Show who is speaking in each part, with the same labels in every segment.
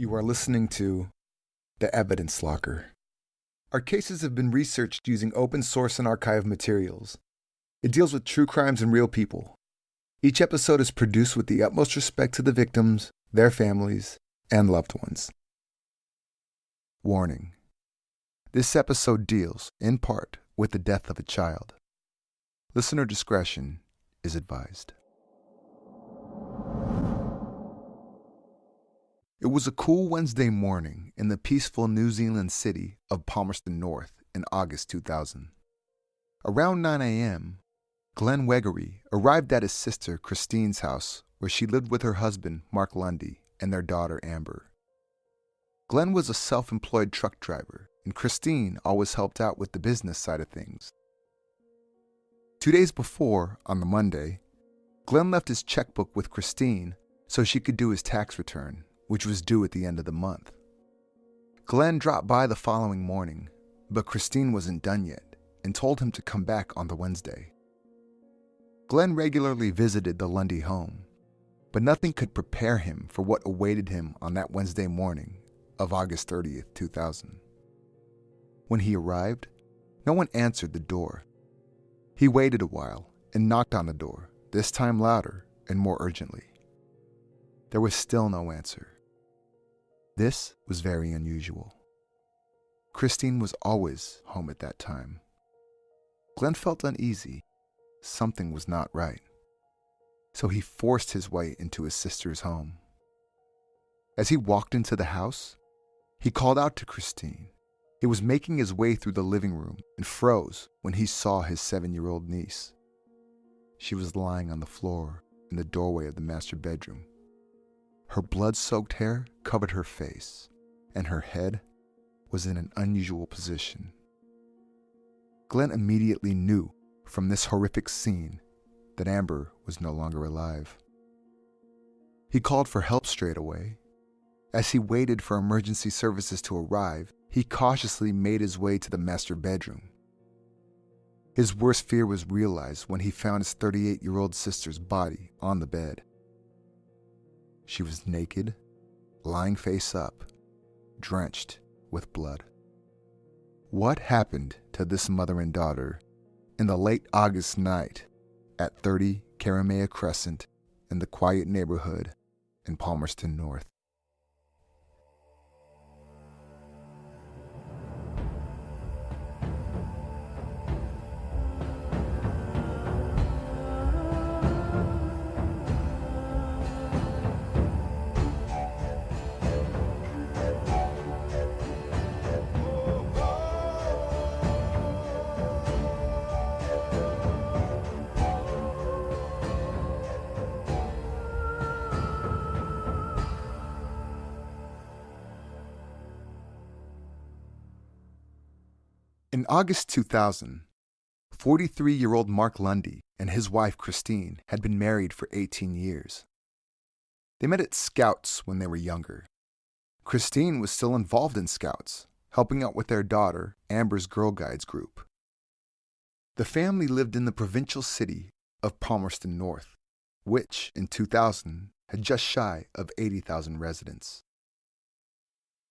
Speaker 1: You are listening to The Evidence Locker. Our cases have been researched using open source and archive materials. It deals with true crimes and real people. Each episode is produced with the utmost respect to the victims, their families, and loved ones. Warning. This episode deals, in part, with the death of a child. Listener discretion is advised. It was a cool Wednesday morning in the peaceful New Zealand city of Palmerston North in August 2000. Around 9 a.m., Glenn Wegery arrived at his sister Christine's house where she lived with her husband Mark Lundy and their daughter Amber. Glenn was a self-employed truck driver, and Christine always helped out with the business side of things. 2 days before, on the Monday, Glenn left his checkbook with Christine so she could do his tax return, which was due at the end of the month. Glenn dropped by the following morning, but Christine wasn't done yet and told him to come back on the Wednesday. Glenn regularly visited the Lundy home, but nothing could prepare him for what awaited him on that Wednesday morning of August 30th, 2000. When he arrived, no one answered the door. He waited a while and knocked on the door, this time louder and more urgently. There was still no answer. This was very unusual. Christine was always home at that time. Glenn felt uneasy. Something was not right. So he forced his way into his sister's home. As he walked into the house, he called out to Christine. He was making his way through the living room and froze when he saw his 7-year-old niece. She was lying on the floor in the doorway of the master bedroom. Her blood-soaked hair covered her face, and her head was in an unusual position. Glenn immediately knew from this horrific scene that Amber was no longer alive. He called for help straight away. As he waited for emergency services to arrive, he cautiously made his way to the master bedroom. His worst fear was realized when he found his 38-year-old sister's body on the bed. She was naked, lying face up, drenched with blood. What happened to this mother and daughter in the late August night at 30 Karamea Crescent in the quiet neighborhood in Palmerston North? In August 2000, 43-year-old Mark Lundy and his wife Christine had been married for 18 years. They met at Scouts when they were younger. Christine was still involved in Scouts, helping out with their daughter, Amber's Girl Guides group. The family lived in the provincial city of Palmerston North, which, in 2000, had just shy of 80,000 residents.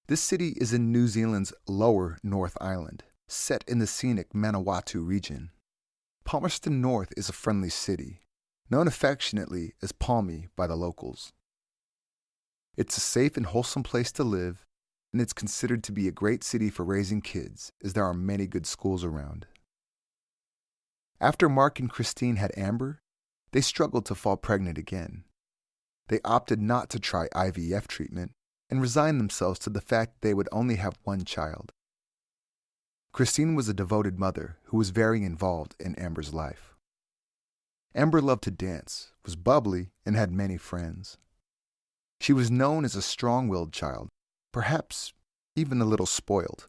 Speaker 1: This city is in New Zealand's lower North Island, set in the scenic Manawatu region. Palmerston North is a friendly city, known affectionately as Palmy by the locals. It's a safe and wholesome place to live, and it's considered to be a great city for raising kids, as there are many good schools around. After Mark and Christine had Amber, they struggled to fall pregnant again. They opted not to try IVF treatment and resigned themselves to the fact they would only have one child. Christine was a devoted mother who was very involved in Amber's life. Amber loved to dance, was bubbly, and had many friends. She was known as a strong-willed child, perhaps even a little spoiled.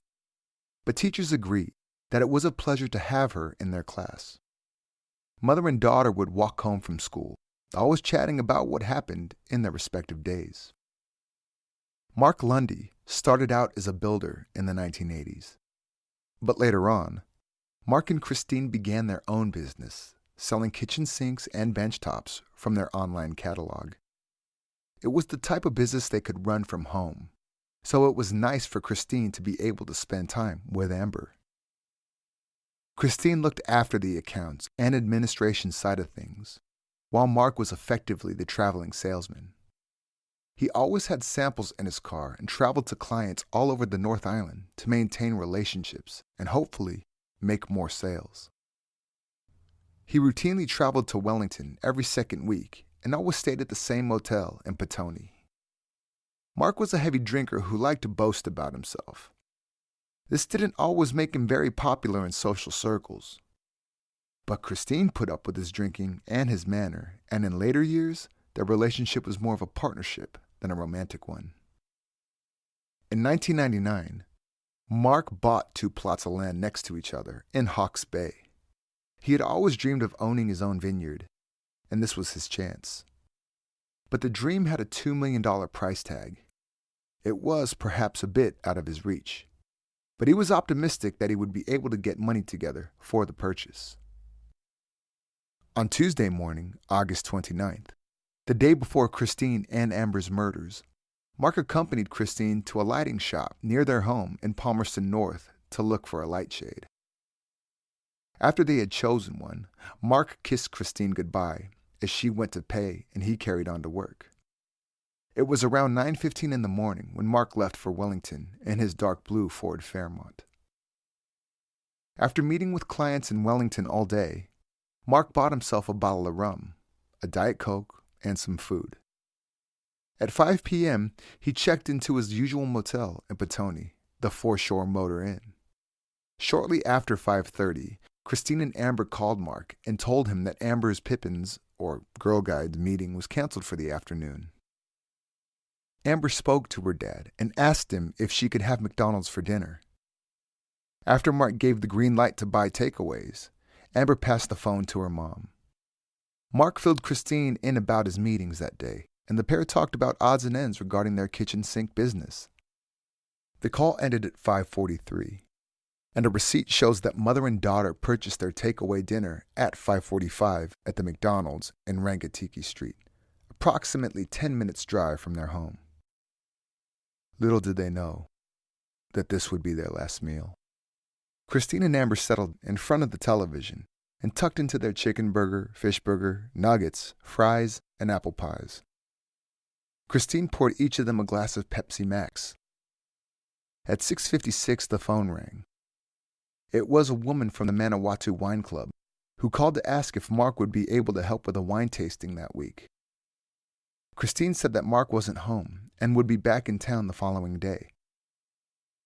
Speaker 1: But teachers agreed that it was a pleasure to have her in their class. Mother and daughter would walk home from school, always chatting about what happened in their respective days. Mark Lundy started out as a builder in the 1980s. But later on, Mark and Christine began their own business, selling kitchen sinks and bench tops from their online catalog. It was the type of business they could run from home, so it was nice for Christine to be able to spend time with Amber. Christine looked after the accounts and administration side of things, while Mark was effectively the traveling salesman. He always had samples in his car and traveled to clients all over the North Island to maintain relationships and hopefully make more sales. He routinely traveled to Wellington every second week and always stayed at the same motel in Petone. Mark was a heavy drinker who liked to boast about himself. This didn't always make him very popular in social circles. But Christine put up with his drinking and his manner, and in later years, their relationship was more of a partnership than a romantic one. In 1999, Mark bought 2 plots of land next to each other in Hawke's Bay. He had always dreamed of owning his own vineyard, and this was his chance. But the dream had a $2 million price tag. It was perhaps a bit out of his reach, but he was optimistic that he would be able to get money together for the purchase. On Tuesday morning, August 29th, the day before Christine and Amber's murders, Mark accompanied Christine to a lighting shop near their home in Palmerston North to look for a light shade. After they had chosen one, Mark kissed Christine goodbye as she went to pay and he carried on to work. It was around 9:15 in the morning when Mark left for Wellington in his dark blue Ford Fairmont. After meeting with clients in Wellington all day, Mark bought himself a bottle of rum, a Diet Coke, and some food. At 5 p.m., he checked into his usual motel in Petone, the Foreshore Motor Inn. Shortly after 5:30, Christine and Amber called Mark and told him that Amber's Pippins, or Girl Guides, meeting was canceled for the afternoon. Amber spoke to her dad and asked him if she could have McDonald's for dinner. After Mark gave the green light to buy takeaways, Amber passed the phone to her mom. Mark filled Christine in about his meetings that day, and the pair talked about odds and ends regarding their kitchen sink business. The call ended at 5:43, and a receipt shows that mother and daughter purchased their takeaway dinner at 5:45 at the McDonald's in Rangatiki Street, approximately 10 minutes' drive from their home. Little did they know that this would be their last meal. Christine and Amber settled in front of the television and tucked into their chicken burger, fish burger, nuggets, fries, and apple pies. Christine poured each of them a glass of Pepsi Max. At 6:56, the phone rang. It was a woman from the Manawatu Wine Club who called to ask if Mark would be able to help with a wine tasting that week. Christine said that Mark wasn't home and would be back in town the following day.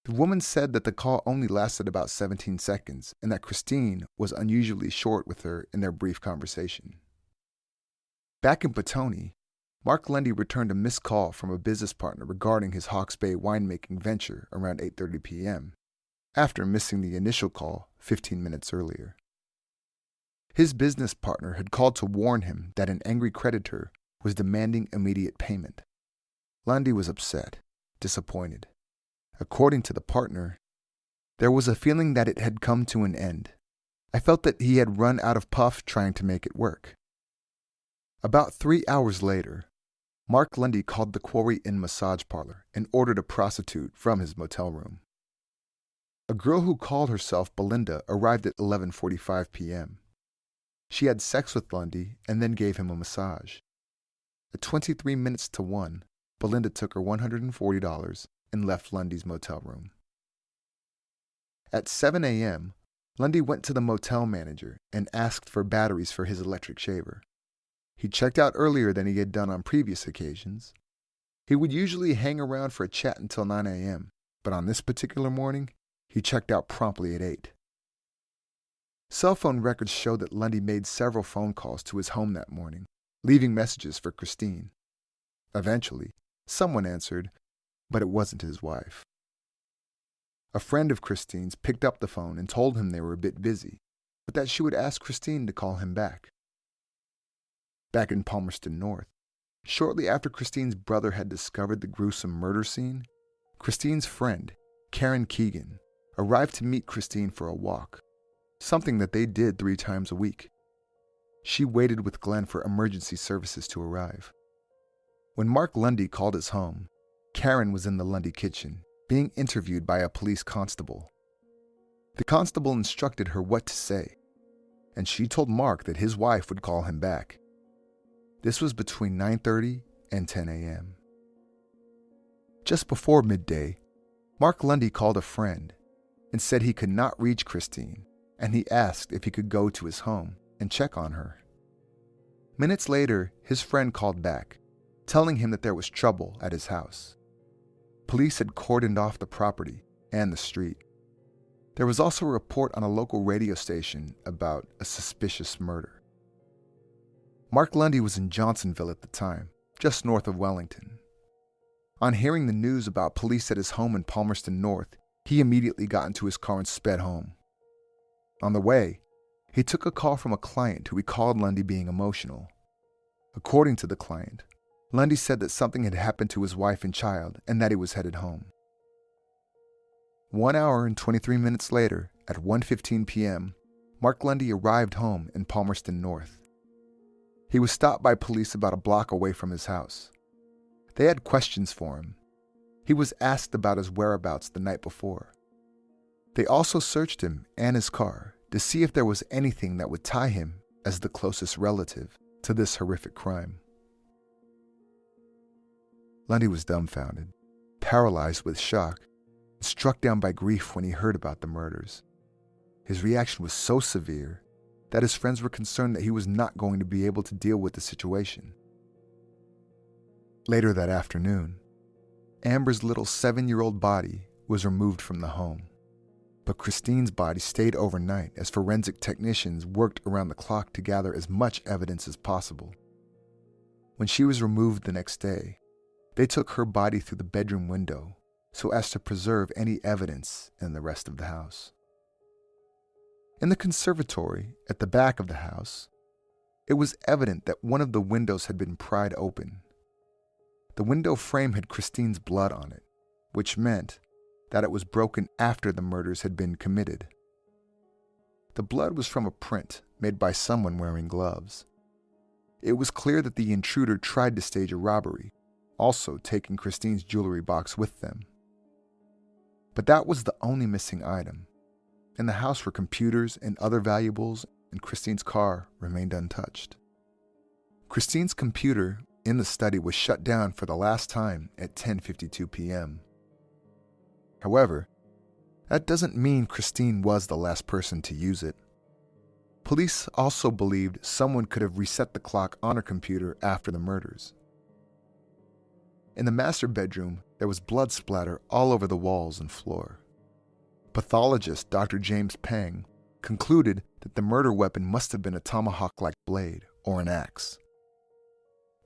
Speaker 1: The woman said that the call only lasted about 17 seconds and that Christine was unusually short with her in their brief conversation. Back in Petone, Mark Lundy returned a missed call from a business partner regarding his Hawke's Bay winemaking venture around 8:30 p.m., after missing the initial call 15 minutes earlier. His business partner had called to warn him that an angry creditor was demanding immediate payment. Lundy was upset, disappointed. According to the partner, there was a feeling that it had come to an end. I felt that he had run out of puff trying to make it work. About 3 hours later, Mark Lundy called the Quarry Inn massage parlor and ordered a prostitute from his motel room. A girl who called herself Belinda arrived at 11:45 p.m. She had sex with Lundy and then gave him a massage. At 23 minutes to 1, Belinda took her $140 and left Lundy's motel room. At 7 a.m., Lundy went to the motel manager and asked for batteries for his electric shaver. He checked out earlier than he had done on previous occasions. He would usually hang around for a chat until 9 a.m., but on this particular morning, he checked out promptly at 8. Cell phone records show that Lundy made several phone calls to his home that morning, leaving messages for Christine. Eventually, someone answered, but it wasn't his wife. A friend of Christine's picked up the phone and told him they were a bit busy, but that she would ask Christine to call him back. Back in Palmerston North, shortly after Christine's brother had discovered the gruesome murder scene, Christine's friend, Karen Keegan, arrived to meet Christine for a walk, something that they did 3 times a week. She waited with Glenn for emergency services to arrive. When Mark Lundy called his home, Karen was in the Lundy kitchen, being interviewed by a police constable. The constable instructed her what to say, and she told Mark that his wife would call him back. This was between 9:30 and 10 a.m. Just before midday, Mark Lundy called a friend and said he could not reach Christine, and he asked if he could go to his home and check on her. Minutes later, his friend called back, telling him that there was trouble at his house. Police had cordoned off the property and the street. There was also a report on a local radio station about a suspicious murder. Mark Lundy was in Johnsonville at the time, just north of Wellington. On hearing the news about police at his home in Palmerston North, he immediately got into his car and sped home. On the way, he took a call from a client who recalled Lundy being emotional. According to the client, Lundy said that something had happened to his wife and child and that he was headed home. 1 hour and 23 minutes later, at 1:15 p.m., Mark Lundy arrived home in Palmerston North. He was stopped by police about a block away from his house. They had questions for him. He was asked about his whereabouts the night before. They also searched him and his car to see if there was anything that would tie him as the closest relative to this horrific crime. Lundy was dumbfounded, paralyzed with shock, and struck down by grief when he heard about the murders. His reaction was so severe that his friends were concerned that he was not going to be able to deal with the situation. Later that afternoon, Amber's little 7-year-old body was removed from the home, but Christine's body stayed overnight as forensic technicians worked around the clock to gather as much evidence as possible. When she was removed the next day, they took her body through the bedroom window so as to preserve any evidence in the rest of the house. In the conservatory at the back of the house, it was evident that one of the windows had been pried open. The window frame had Christine's blood on it, which meant that it was broken after the murders had been committed. The blood was from a print made by someone wearing gloves. It was clear that the intruder tried to stage a robbery, also taking Christine's jewelry box with them. But that was the only missing item. In the house were computers and other valuables, and Christine's car remained untouched. Christine's computer in the study was shut down for the last time at 10:52 p.m. However, that doesn't mean Christine was the last person to use it. Police also believed someone could have reset the clock on her computer after the murders. In the master bedroom, there was blood splatter all over the walls and floor. Pathologist Dr. James Pang concluded that the murder weapon must have been a tomahawk-like blade or an axe.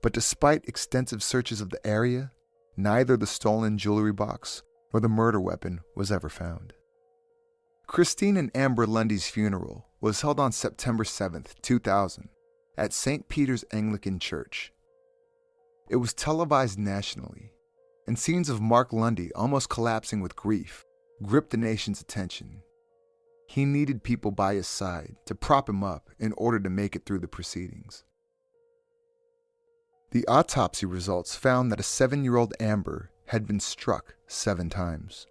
Speaker 1: But despite extensive searches of the area, neither the stolen jewelry box nor the murder weapon was ever found. Christine and Amber Lundy's funeral was held on September 7th, 2000, at St. Peter's Anglican Church. It was televised nationally, and scenes of Mark Lundy almost collapsing with grief gripped the nation's attention. He needed people by his side to prop him up in order to make it through the proceedings. The autopsy results found that a 7-year-old Amber had been struck 7 times.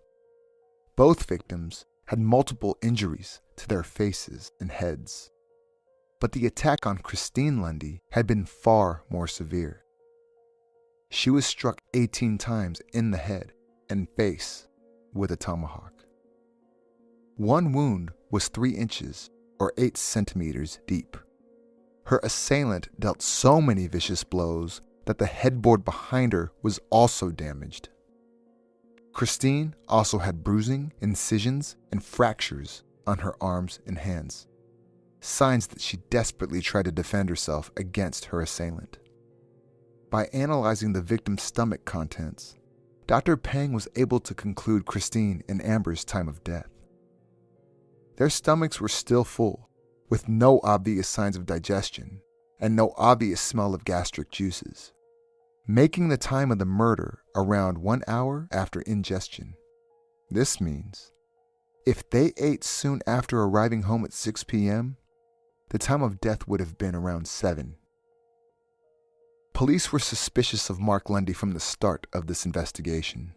Speaker 1: Both victims had multiple injuries to their faces and heads. But the attack on Christine Lundy had been far more severe. She was struck 18 times in the head and face with a tomahawk. One wound was 3 inches or 8 centimeters deep. Her assailant dealt so many vicious blows that the headboard behind her was also damaged. Christine also had bruising, incisions, and fractures on her arms and hands, signs that she desperately tried to defend herself against her assailant. By analyzing the victim's stomach contents, Dr. Pang was able to conclude Christine and Amber's time of death. Their stomachs were still full, with no obvious signs of digestion and no obvious smell of gastric juices, making the time of the murder around 1 hour after ingestion. This means, if they ate soon after arriving home at 6 p.m., the time of death would have been around 7. Police were suspicious of Mark Lundy from the start of this investigation.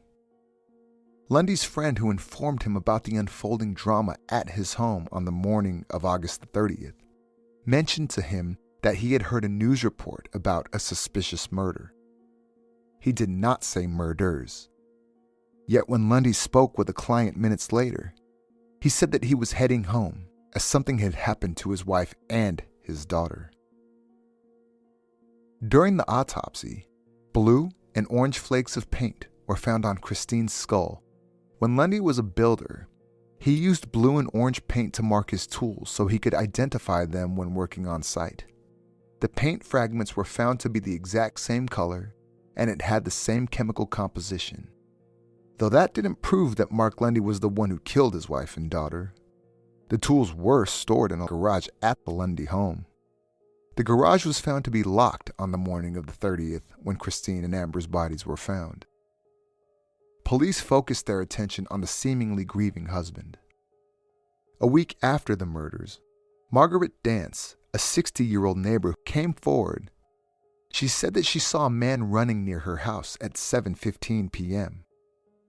Speaker 1: Lundy's friend who informed him about the unfolding drama at his home on the morning of August 30th mentioned to him that he had heard a news report about a suspicious murder. He did not say murders. Yet when Lundy spoke with a client minutes later, he said that he was heading home as something had happened to his wife and his daughter. During the autopsy, blue and orange flakes of paint were found on Christine's skull. When Lundy was a builder, he used blue and orange paint to mark his tools so he could identify them when working on site. The paint fragments were found to be the exact same color, and it had the same chemical composition. Though that didn't prove that Mark Lundy was the one who killed his wife and daughter. The tools were stored in a garage at the Lundy home. The garage was found to be locked on the morning of the 30th when Christine and Amber's bodies were found. Police focused their attention on the seemingly grieving husband. A week after the murders, Margaret Dance, a 60-year-old neighbor, came forward. She said that she saw a man running near her house at 7:15 p.m.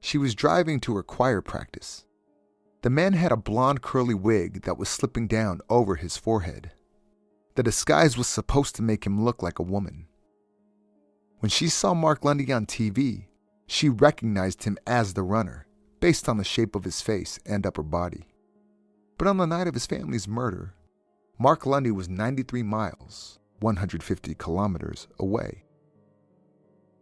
Speaker 1: She was driving to her choir practice. The man had a blonde curly wig that was slipping down over his forehead. The disguise was supposed to make him look like a woman. When she saw Mark Lundy on TV, she recognized him as the runner, based on the shape of his face and upper body. But on the night of his family's murder, Mark Lundy was 93 miles, 150 kilometers away.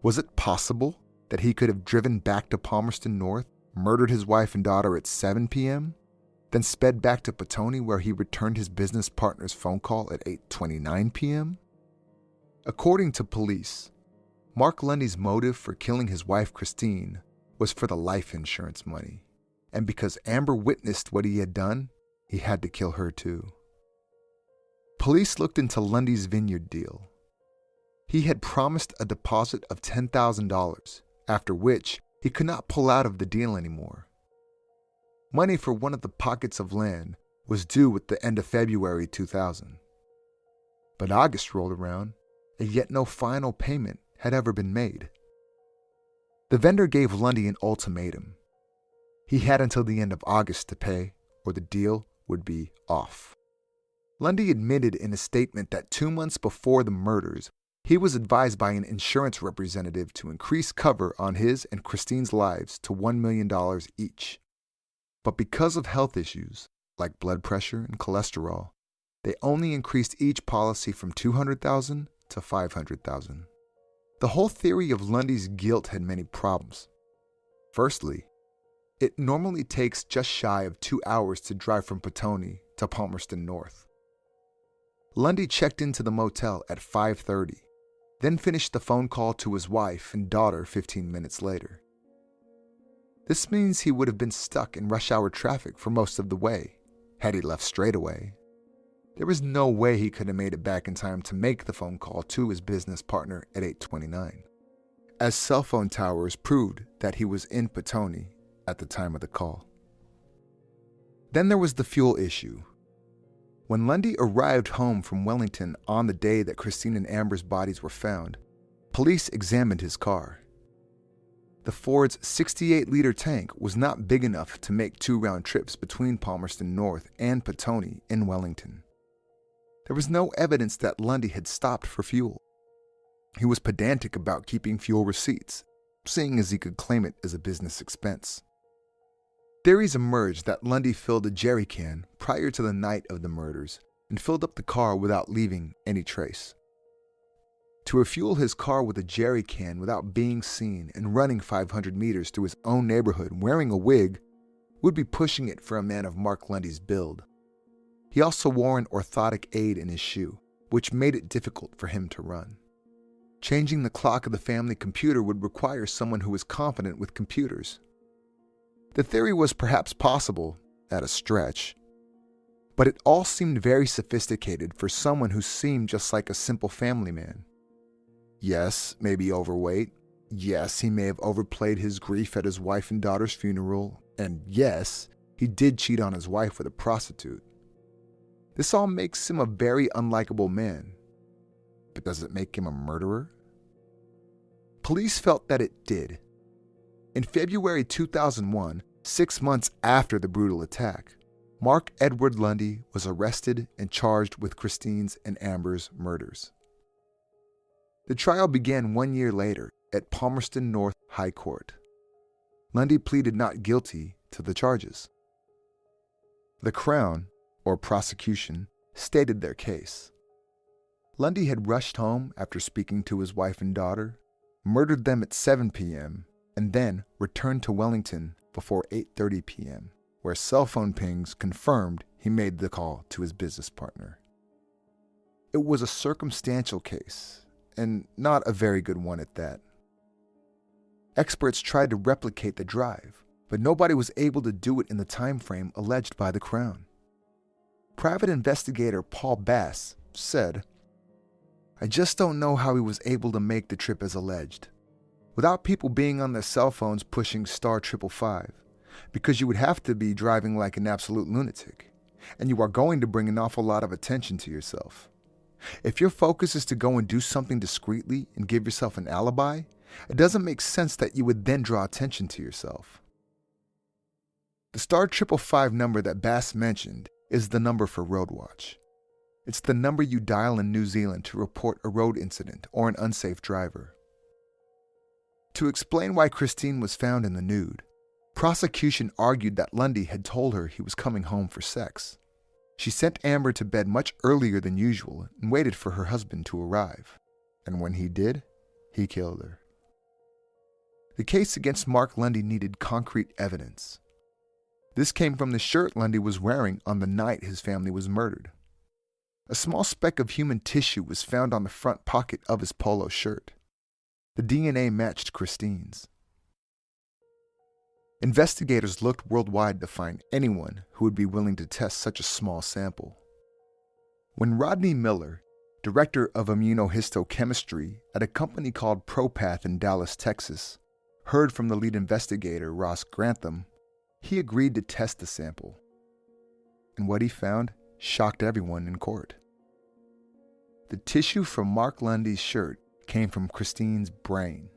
Speaker 1: Was it possible that he could have driven back to Palmerston North, murdered his wife and daughter at 7 p.m., then sped back to Petone where he returned his business partner's phone call at 8:29 p.m.? According to police, Mark Lundy's motive for killing his wife Christine was for the life insurance money, and because Amber witnessed what he had done, he had to kill her too. Police looked into Lundy's vineyard deal. He had promised a deposit of $10,000, after which he could not pull out of the deal anymore. Money for one of the pockets of land was due at the end of February 2000. But August rolled around, and yet no final payment had ever been made. The vendor gave Lundy an ultimatum. He had until the end of August to pay, or the deal would be off. Lundy admitted in a statement that 2 months before the murders, he was advised by an insurance representative to increase cover on his and Christine's lives to $1 million each. But because of health issues, like blood pressure and cholesterol, they only increased each policy from $200,000 to $500,000. The whole theory of Lundy's guilt had many problems. Firstly, it normally takes just shy of 2 hours to drive from Petone to Palmerston North. Lundy checked into the motel at 5:30, then finished the phone call to his wife and daughter 15 minutes later. This means he would have been stuck in rush hour traffic for most of the way, had he left straight away. There was no way he could have made it back in time to make the phone call to his business partner at 8:29, as cell phone towers proved that he was in Petone at the time of the call. Then there was the fuel issue. When Lundy arrived home from Wellington on the day that Christine and Amber's bodies were found, police examined his car. The Ford's 68-liter tank was not big enough to make 2 round trips between Palmerston North and Petone in Wellington. There was no evidence that Lundy had stopped for fuel. He was pedantic about keeping fuel receipts, seeing as he could claim it as a business expense. Theories emerged that Lundy filled a jerry can prior to the night of the murders and filled up the car without leaving any trace. To refuel his car with a jerry can without being seen and running 500 meters through his own neighborhood wearing a wig would be pushing it for a man of Mark Lundy's build. He also wore an orthotic aid in his shoe, which made it difficult for him to run. Changing the clock of the family computer would require someone who was confident with computers. The theory was perhaps possible, at a stretch, but it all seemed very sophisticated for someone who seemed just like a simple family man. Yes, maybe overweight. Yes, he may have overplayed his grief at his wife and daughter's funeral. And yes, he did cheat on his wife with a prostitute. This all makes him a very unlikable man. But does it make him a murderer? Police felt that it did. In February 2001, 6 months after the brutal attack, Mark Edward Lundy was arrested and charged with Christine's and Amber's murders. The trial began 1 year later at Palmerston North High Court. Lundy pleaded not guilty to the charges. The Crown, or prosecution, stated their case. Lundy had rushed home after speaking to his wife and daughter, murdered them at 7 p.m., and then returned to Wellington before 8:30 p.m., where cell phone pings confirmed he made the call to his business partner. It was a circumstantial case, and not a very good one at that. Experts tried to replicate the drive, but nobody was able to do it in the time frame alleged by the Crown. Private investigator Paul Bass said, "I just don't know how he was able to make the trip as alleged, without people being on their cell phones pushing *555, because you would have to be driving like an absolute lunatic, and you are going to bring an awful lot of attention to yourself. If your focus is to go and do something discreetly and give yourself an alibi, it doesn't make sense that you would then draw attention to yourself." The *555 number that Bass mentioned is the number for Road Watch. It's the number you dial in New Zealand to report a road incident or an unsafe driver. To explain why Christine was found in the nude, prosecution argued that Lundy had told her he was coming home for sex. She sent Amber to bed much earlier than usual and waited for her husband to arrive. And when he did, he killed her. The case against Mark Lundy needed concrete evidence. This came from the shirt Lundy was wearing on the night his family was murdered. A small speck of human tissue was found on the front pocket of his polo shirt. The DNA matched Christine's. Investigators looked worldwide to find anyone who would be willing to test such a small sample. When Rodney Miller, director of immunohistochemistry at a company called ProPath in Dallas, Texas, heard from the lead investigator, Ross Grantham, he agreed to test the sample. And what he found shocked everyone in court. The tissue from Mark Lundy's shirt came from Christine's brain.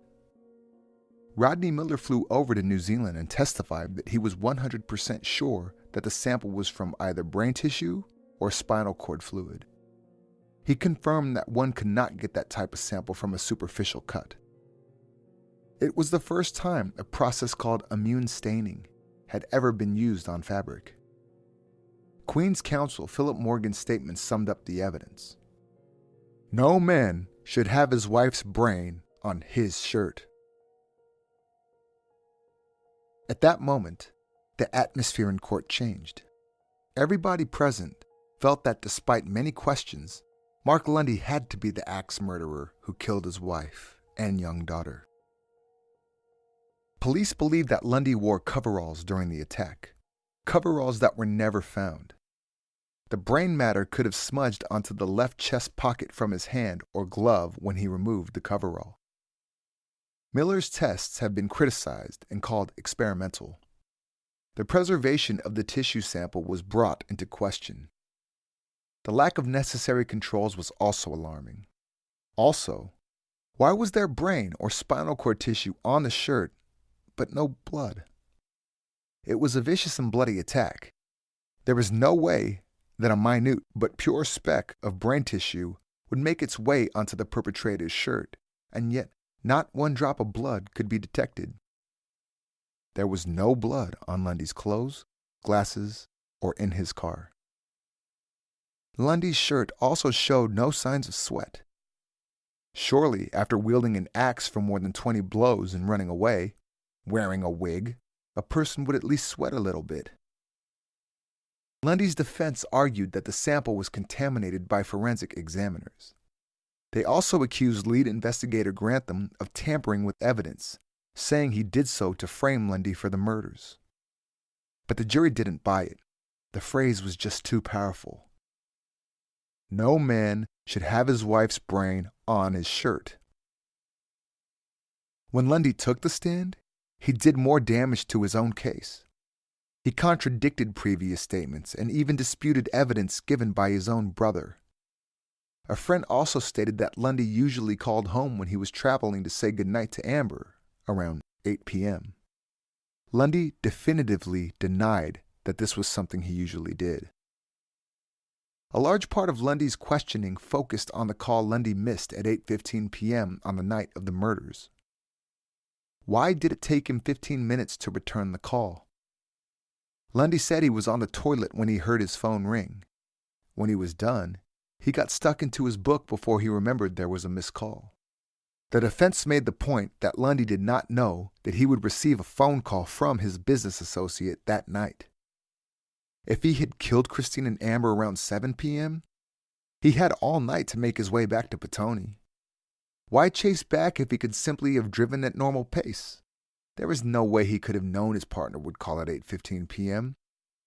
Speaker 1: Rodney Miller flew over to New Zealand and testified that he was 100% sure that the sample was from either brain tissue or spinal cord fluid. He confirmed that one could not get that type of sample from a superficial cut. It was the first time a process called immune staining had ever been used on fabric. Queen's counsel Philip Morgan's statement summed up the evidence. "No man should have his wife's brain on his shirt." At that moment, the atmosphere in court changed. Everybody present felt that despite many questions, Mark Lundy had to be the axe murderer who killed his wife and young daughter. Police believed that Lundy wore coveralls during the attack, coveralls that were never found. The brain matter could have smudged onto the left chest pocket from his hand or glove when he removed the coverall. Miller's tests have been criticized and called experimental. The preservation of the tissue sample was brought into question. The lack of necessary controls was also alarming. Also, why was there brain or spinal cord tissue on the shirt, but no blood? It was a vicious and bloody attack. There was no way that a minute but pure speck of brain tissue would make its way onto the perpetrator's shirt, and yet not one drop of blood could be detected. There was no blood on Lundy's clothes, glasses, or in his car. Lundy's shirt also showed no signs of sweat. Surely, after wielding an axe for more than 20 blows and running away, wearing a wig, a person would at least sweat a little bit. Lundy's defense argued that the sample was contaminated by forensic examiners. They also accused lead investigator Grantham of tampering with evidence, saying he did so to frame Lundy for the murders. But the jury didn't buy it. The phrase was just too powerful. No man should have his wife's brain on his shirt. When Lundy took the stand, he did more damage to his own case. He contradicted previous statements and even disputed evidence given by his own brother. A friend also stated that Lundy usually called home when he was traveling to say goodnight to Amber around 8 p.m. Lundy definitively denied that this was something he usually did. A large part of Lundy's questioning focused on the call Lundy missed at 8:15 p.m. on the night of the murders. Why did it take him 15 minutes to return the call? Lundy said he was on the toilet when he heard his phone ring. When he was done, he got stuck into his book before he remembered there was a missed call. The defense made the point that Lundy did not know that he would receive a phone call from his business associate that night. If he had killed Christine and Amber around 7 p.m., he had all night to make his way back to Petone. Why chase back if he could simply have driven at normal pace? There was no way he could have known his partner would call at 8:15 p.m.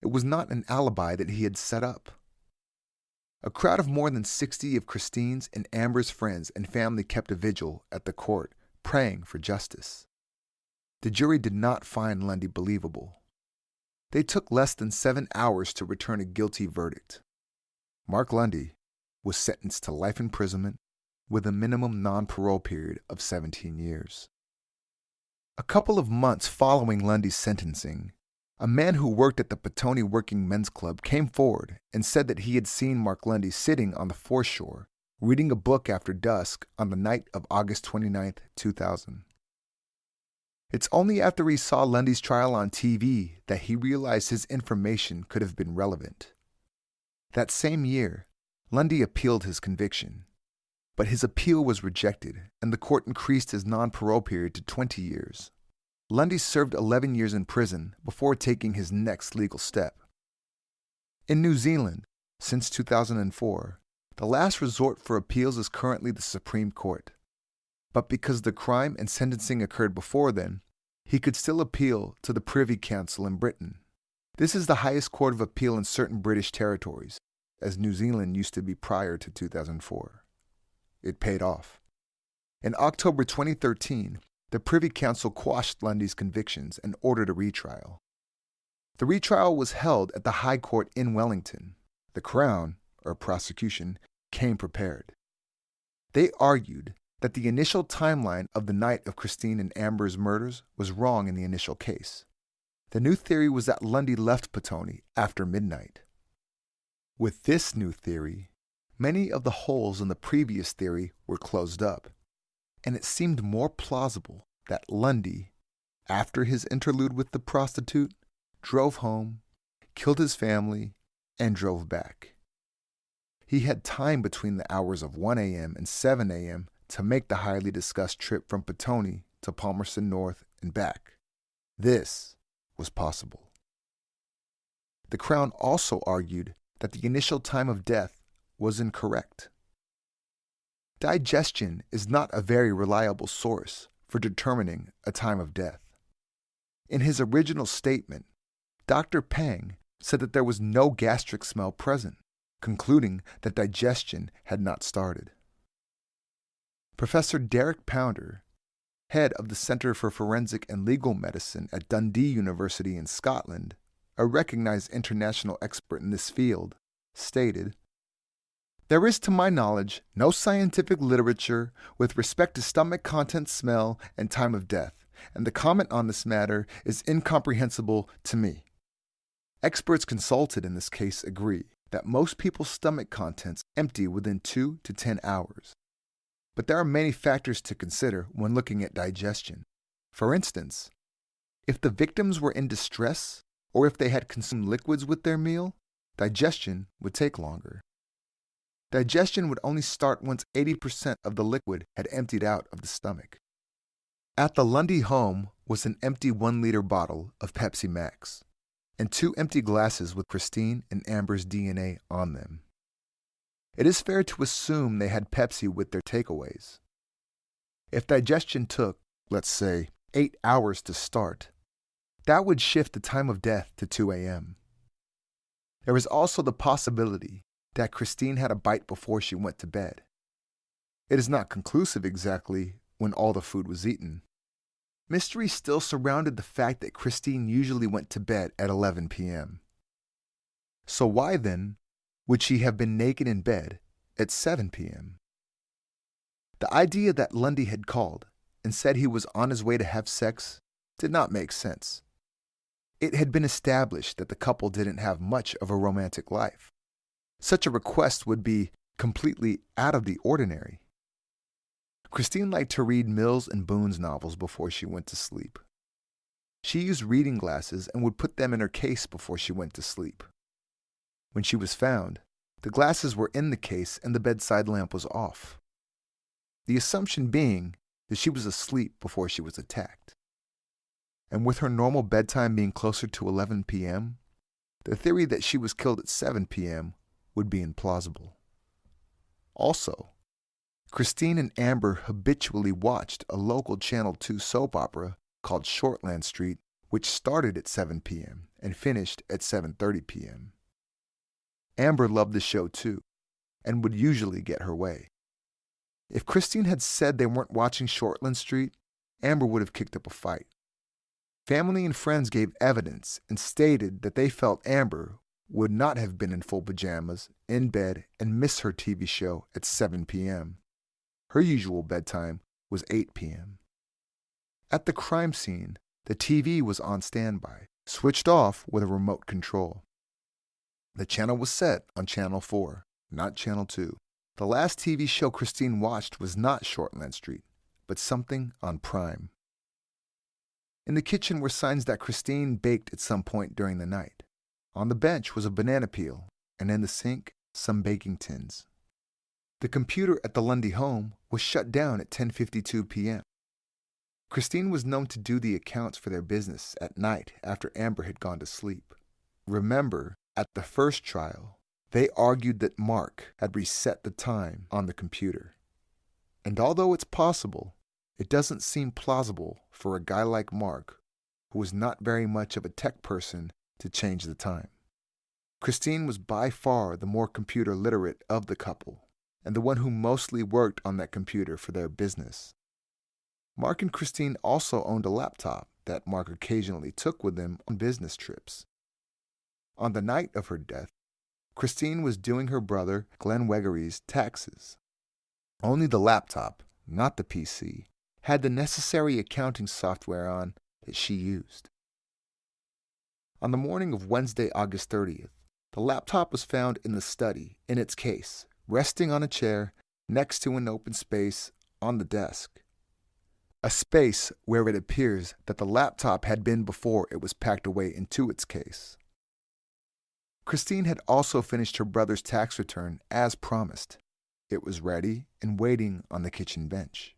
Speaker 1: It was not an alibi that he had set up. A crowd of more than 60 of Christine's and Amber's friends and family kept a vigil at the court, praying for justice. The jury did not find Lundy believable. They took less than 7 hours to return a guilty verdict. Mark Lundy was sentenced to life imprisonment with a minimum non-parole period of 17 years. A couple of months following Lundy's sentencing, a man who worked at the Petone Working Men's Club came forward and said that he had seen Mark Lundy sitting on the foreshore reading a book after dusk on the night of August 29, 2000. It's only after he saw Lundy's trial on TV that he realized his information could have been relevant. That same year, Lundy appealed his conviction, but his appeal was rejected and the court increased his non-parole period to 20 years. Lundy served 11 years in prison before taking his next legal step. In New Zealand, since 2004, the last resort for appeals is currently the Supreme Court. But because the crime and sentencing occurred before then, he could still appeal to the Privy Council in Britain. This is the highest court of appeal in certain British territories, as New Zealand used to be prior to 2004. It paid off. In October 2013, the Privy Council quashed Lundy's convictions and ordered a retrial. The retrial was held at the High Court in Wellington. The Crown, or prosecution, came prepared. They argued that the initial timeline of the night of Christine and Amber's murders was wrong in the initial case. The new theory was that Lundy left Petone after midnight. With this new theory, many of the holes in the previous theory were closed up, and it seemed more plausible that Lundy, after his interlude with the prostitute, drove home, killed his family, and drove back. He had time between the hours of 1 a.m. and 7 a.m. to make the highly discussed trip from Petone to Palmerston North and back. This was possible. The Crown also argued that the initial time of death was incorrect. Digestion is not a very reliable source for determining a time of death. In his original statement, Dr. Pang said that there was no gastric smell present, concluding that digestion had not started. Professor Derek Pounder, head of the Centre for Forensic and Legal Medicine at Dundee University in Scotland, a recognized international expert in this field, stated, "There is, to my knowledge, no scientific literature with respect to stomach content, smell, and time of death, and the comment on this matter is incomprehensible to me. Experts consulted in this case agree that most people's stomach contents empty within 2 to 10 hours. But there are many factors to consider when looking at digestion. For instance, if the victims were in distress or if they had consumed liquids with their meal, digestion would take longer. Digestion would only start once 80% of the liquid had emptied out of the stomach." At the Lundy home was an empty 1-liter bottle of Pepsi Max and 2 empty glasses with Christine and Amber's DNA on them. It is fair to assume they had Pepsi with their takeaways. If digestion took, let's say, 8 hours to start, that would shift the time of death to 2 a.m. There is also the possibility that Christine had a bite before she went to bed. It is not conclusive exactly when all the food was eaten. Mystery still surrounded the fact that Christine usually went to bed at 11 p.m. So why then would she have been naked in bed at 7 p.m. The idea that Lundy had called and said he was on his way to have sex did not make sense. It had been established that the couple didn't have much of a romantic life. Such a request would be completely out of the ordinary. Christine liked to read Mills and Boon's novels before she went to sleep. She used reading glasses and would put them in her case before she went to sleep. When she was found, the glasses were in the case and the bedside lamp was off. The assumption being that she was asleep before she was attacked. And with her normal bedtime being closer to 11 p.m., the theory that she was killed at 7 p.m. would be implausible. Also, Christine and Amber habitually watched a local Channel 2 soap opera called Shortland Street, which started at 7 p.m. and finished at 7:30 p.m. Amber loved the show too, and would usually get her way. If Christine had said they weren't watching Shortland Street, Amber would have kicked up a fight. Family and friends gave evidence and stated that they felt Amber would not have been in full pajamas, in bed, and miss her TV show at 7 p.m. Her usual bedtime was 8 p.m. At the crime scene, the TV was on standby, switched off with a remote control. The channel was set on Channel 4, not Channel 2. The last TV show Christine watched was not Shortland Street, but something on Prime. In the kitchen were signs that Christine baked at some point during the night. On the bench was a banana peel, and in the sink, some baking tins. The computer at the Lundy home was shut down at 10:52 p.m. Christine was known to do the accounts for their business at night after Amber had gone to sleep. Remember, at the first trial, they argued that Mark had reset the time on the computer. And although it's possible, it doesn't seem plausible for a guy like Mark, who was not very much of a tech person, to change the time. Christine was by far the more computer literate of the couple, and the one who mostly worked on that computer for their business. Mark and Christine also owned a laptop that Mark occasionally took with him on business trips. On the night of her death, Christine was doing her brother Glenn Wegery's taxes. Only the laptop, not the PC, had the necessary accounting software on that she used. On the morning of Wednesday, August 30th, the laptop was found in the study, in its case, resting on a chair next to an open space on the desk. A space where it appears that the laptop had been before it was packed away into its case. Christine had also finished her brother's tax return as promised. It was ready and waiting on the kitchen bench.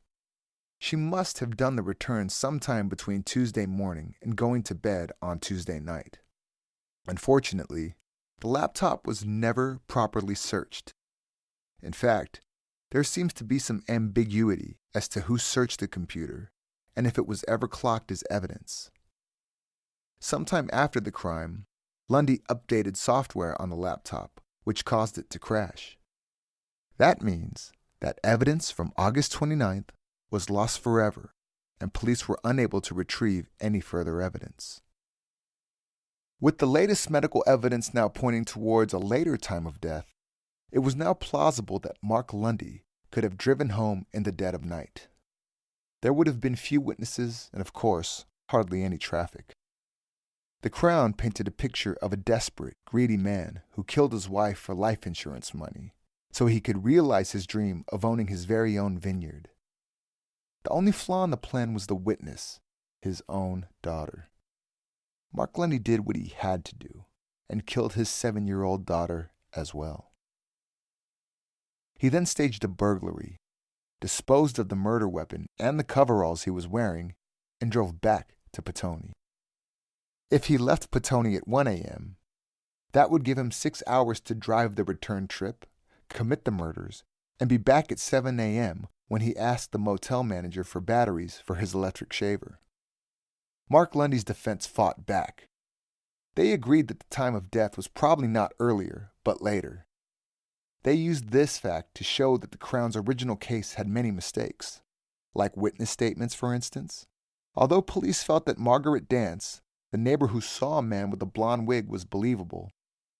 Speaker 1: She must have done the return sometime between Tuesday morning and going to bed on Tuesday night. Unfortunately, the laptop was never properly searched. In fact, there seems to be some ambiguity as to who searched the computer and if it was ever clocked as evidence. Sometime after the crime, Lundy updated software on the laptop, which caused it to crash. That means that evidence from August 29th was lost forever, and police were unable to retrieve any further evidence. With the latest medical evidence now pointing towards a later time of death, it was now plausible that Mark Lundy could have driven home in the dead of night. There would have been few witnesses and, of course, hardly any traffic. The Crown painted a picture of a desperate, greedy man who killed his wife for life insurance money so he could realize his dream of owning his very own vineyard. The only flaw in the plan was the witness, his own daughter. Mark Lundy did what he had to do and killed his 7-year-old daughter as well. He then staged a burglary, disposed of the murder weapon and the coveralls he was wearing, and drove back to Petone. If he left Petone at 1 a.m., that would give him 6 hours to drive the return trip, commit the murders, and be back at 7 a.m. when he asked the motel manager for batteries for his electric shaver. Mark Lundy's defense fought back. They agreed that the time of death was probably not earlier, but later. They used this fact to show that the Crown's original case had many mistakes, like witness statements, for instance. Although police felt that Margaret Dance, the neighbor who saw a man with a blonde wig, was believable,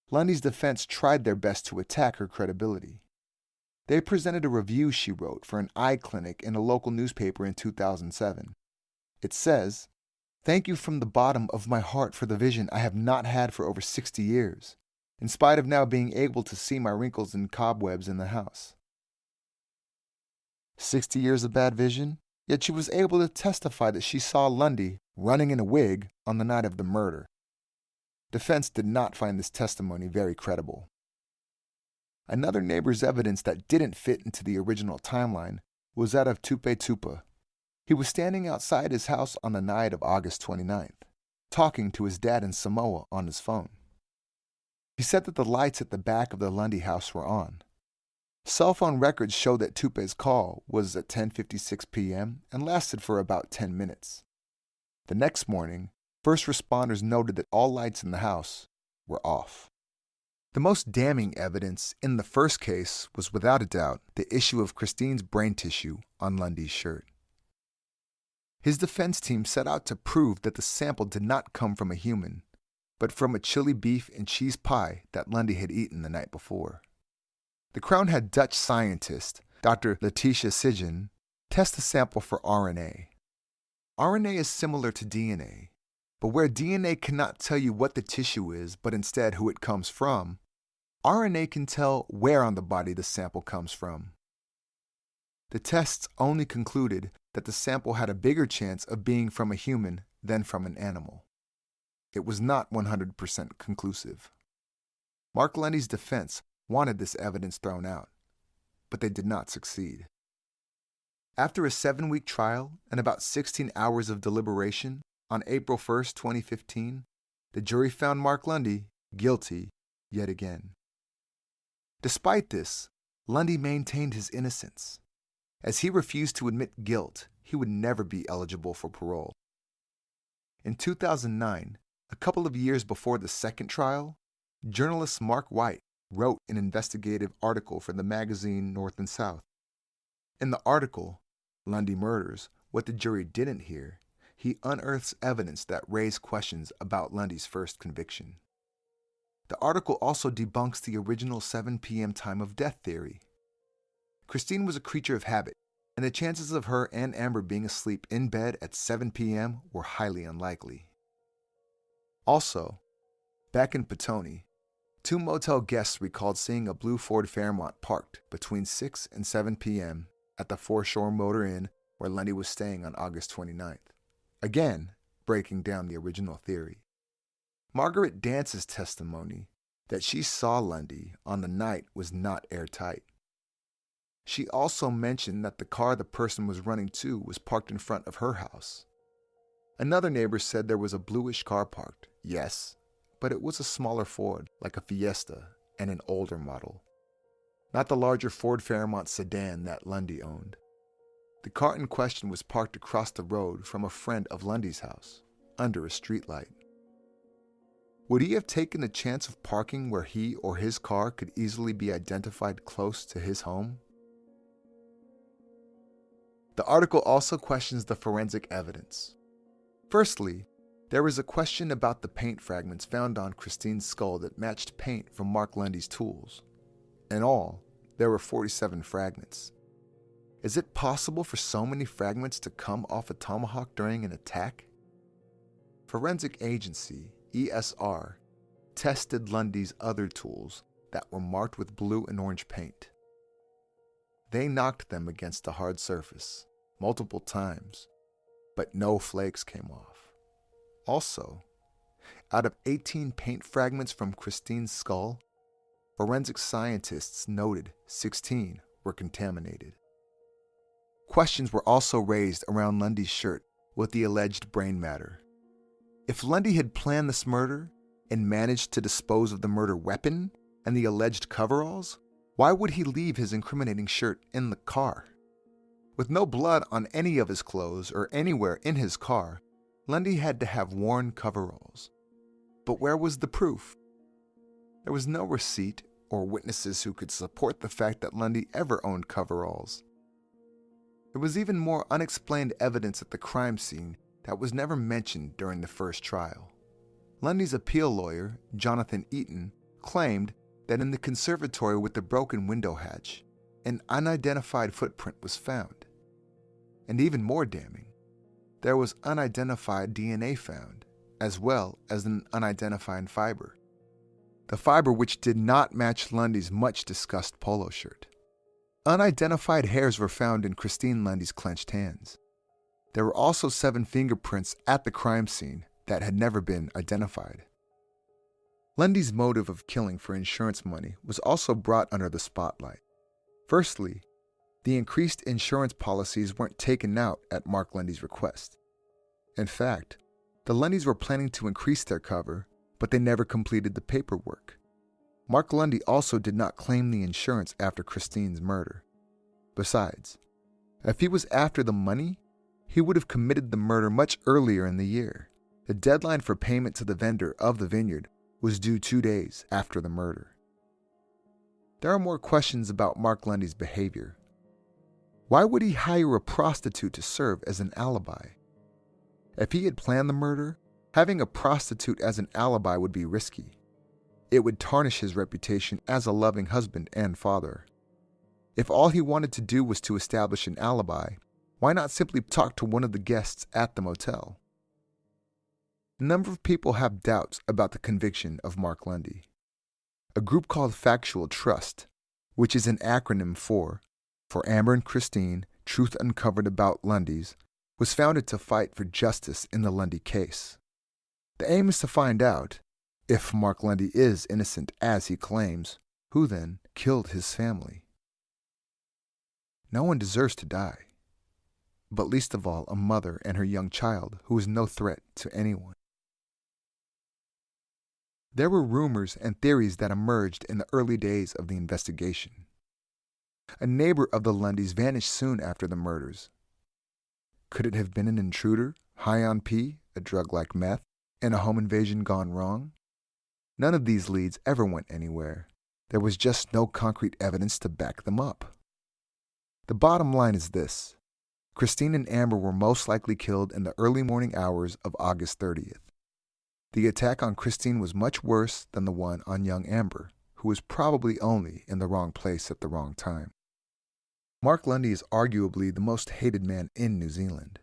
Speaker 1: Lundy's defense tried their best to attack her credibility. They presented a review she wrote for an eye clinic in a local newspaper in 2007. It says, "Thank you from the bottom of my heart for the vision I have not had for over 60 years, in spite of now being able to see my wrinkles and cobwebs in the house." 60 years of bad vision, yet she was able to testify that she saw Lundy running in a wig on the night of the murder. Defense did not find this testimony very credible. Another neighbor's evidence that didn't fit into the original timeline was that of Tupe Tupa. He was standing outside his house on the night of August 29th, talking to his dad in Samoa on his phone. He said that the lights at the back of the Lundy house were on. Cell phone records show that Tupe's call was at 10:56 p.m. and lasted for about 10 minutes. The next morning, first responders noted that all lights in the house were off. The most damning evidence in the first case was without a doubt the issue of Christine's brain tissue on Lundy's shirt. His defense team set out to prove that the sample did not come from a human, but from a chili beef and cheese pie that Lundy had eaten the night before. The Crown had Dutch scientist, Dr. Letitia Sijen, test the sample for RNA. RNA is similar to DNA, but where DNA cannot tell you what the tissue is, but instead who it comes from, RNA can tell where on the body the sample comes from. The tests only concluded that the sample had a bigger chance of being from a human than from an animal. It was not 100% conclusive. Mark Lundy's defense wanted this evidence thrown out, but they did not succeed. After a 7-week trial and about 16 hours of deliberation, on April 1st, 2015, the jury found Mark Lundy guilty yet again. Despite this, Lundy maintained his innocence. As he refused to admit guilt, he would never be eligible for parole. In 2009, a couple of years before the second trial, journalist Mark White wrote an investigative article for the magazine North and South. In the article, Lundy Murders, What the Jury Didn't Hear, he unearths evidence that raised questions about Lundy's first conviction. The article also debunks the original 7 p.m. time of death theory. Christine was a creature of habit, and the chances of her and Amber being asleep in bed at 7 p.m. were highly unlikely. Also, back in Petone, 2 motel guests recalled seeing a blue Ford Fairmont parked between 6 and 7 p.m. at the Foreshore Motor Inn where Lundy was staying on August 29th, again breaking down the original theory. Margaret Dance's testimony that she saw Lundy on the night was not airtight. She also mentioned that the car the person was running to was parked in front of her house. Another neighbor said there was a bluish car parked, yes, but it was a smaller Ford, like a Fiesta, and an older model. Not the larger Ford Fairmont sedan that Lundy owned. The car in question was parked across the road from a friend of Lundy's house, under a streetlight. Would he have taken the chance of parking where he or his car could easily be identified close to his home? The article also questions the forensic evidence. Firstly, there was a question about the paint fragments found on Christine's skull that matched paint from Mark Lundy's tools. In all, there were 47 fragments. Is it possible for so many fragments to come off a tomahawk during an attack? Forensic Agency, ESR, tested Lundy's other tools that were marked with blue and orange paint. They knocked them against a hard surface multiple times, but no flakes came off. Also, out of 18 paint fragments from Christine's skull, forensic scientists noted 16 were contaminated. Questions were also raised around Lundy's shirt with the alleged brain matter. If Lundy had planned this murder and managed to dispose of the murder weapon and the alleged coveralls, why would he leave his incriminating shirt in the car? With no blood on any of his clothes or anywhere in his car, Lundy had to have worn coveralls. But where was the proof? There was no receipt or witnesses who could support the fact that Lundy ever owned coveralls. There was even more unexplained evidence at the crime scene that was never mentioned during the first trial. Lundy's appeal lawyer, Jonathan Eaton, claimed that in the conservatory with the broken window hatch, an unidentified footprint was found. And even more damning, there was unidentified DNA found, as well as an unidentified fiber. The fiber which did not match Lundy's much discussed polo shirt. Unidentified hairs were found in Christine Lundy's clenched hands. There were also 7 fingerprints at the crime scene that had never been identified. Lundy's motive of killing for insurance money was also brought under the spotlight. Firstly, the increased insurance policies weren't taken out at Mark Lundy's request. In fact, the Lundys were planning to increase their cover, but they never completed the paperwork. Mark Lundy also did not claim the insurance after Christine's murder. Besides, if he was after the money, he would have committed the murder much earlier in the year. The deadline for payment to the vendor of the vineyard was due 2 days after the murder. There are more questions about Mark Lundy's behavior. Why would he hire a prostitute to serve as an alibi? If he had planned the murder, having a prostitute as an alibi would be risky. It would tarnish his reputation as a loving husband and father. If all he wanted to do was to establish an alibi, why not simply talk to one of the guests at the motel? A number of people have doubts about the conviction of Mark Lundy. A group called Factual Trust, which is an acronym for Amber and Christine, Truth Uncovered About Lundys, was founded to fight for justice in the Lundy case. The aim is to find out, if Mark Lundy is innocent as he claims, who then killed his family. No one deserves to die, but least of all a mother and her young child who is no threat to anyone. There were rumors and theories that emerged in the early days of the investigation. A neighbor of the Lundys vanished soon after the murders. Could it have been an intruder, high on P, a drug like meth, and a home invasion gone wrong? None of these leads ever went anywhere. There was just no concrete evidence to back them up. The bottom line is this: Christine and Amber were most likely killed in the early morning hours of August 30th. The attack on Christine was much worse than the one on young Amber, who was probably only in the wrong place at the wrong time. Mark Lundy is arguably the most hated man in New Zealand.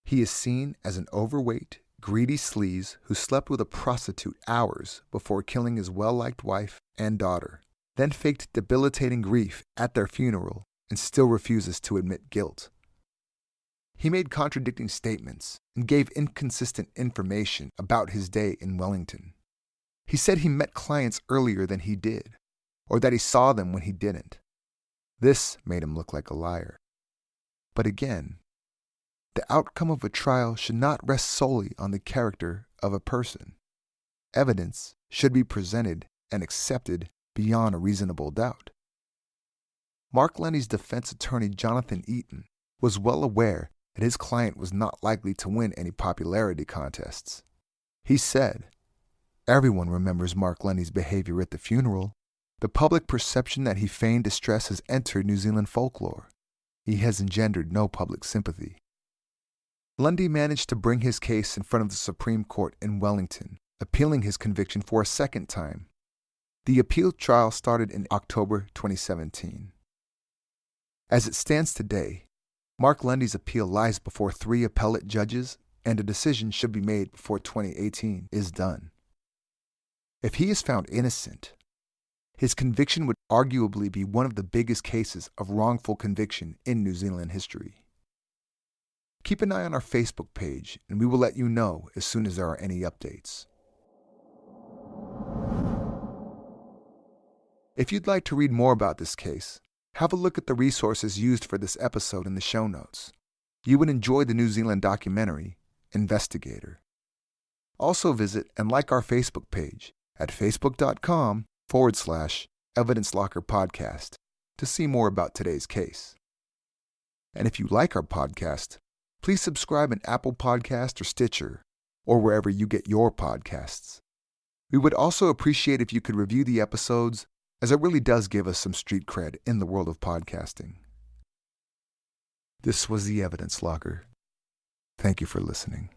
Speaker 1: He is seen as an overweight, greedy sleaze who slept with a prostitute hours before killing his well-liked wife and daughter, then faked debilitating grief at their funeral and still refuses to admit guilt. He made contradicting statements and gave inconsistent information about his day in Wellington. He said he met clients earlier than he did, or that he saw them when he didn't. This made him look like a liar. But again, the outcome of a trial should not rest solely on the character of a person. Evidence should be presented and accepted beyond a reasonable doubt. Mark Lundy's defense attorney, Jonathan Eaton, was well aware that his client was not likely to win any popularity contests. He said, "Everyone remembers Mark Lundy's behavior at the funeral. The public perception that he feigned distress has entered New Zealand folklore. He has engendered no public sympathy." Lundy managed to bring his case in front of the Supreme Court in Wellington, appealing his conviction for a second time. The appeal trial started in October 2017. As it stands today, Mark Lundy's appeal lies before 3 appellate judges, and a decision should be made before 2018 is done. If he is found innocent, his conviction would arguably be one of the biggest cases of wrongful conviction in New Zealand history. Keep an eye on our Facebook page, and we will let you know as soon as there are any updates. If you'd like to read more about this case, have a look at the resources used for this episode in the show notes. You would enjoy the New Zealand documentary, Investigator. Also visit and like our Facebook page at facebook.com/Evidence Locker Podcast to see more about today's case. And if you like our podcast, please subscribe in Apple Podcast or Stitcher, or wherever you get your podcasts. We would also appreciate if you could review the episodes, as it really does give us some street cred in the world of podcasting. This was the Evidence Locker. Thank you for listening.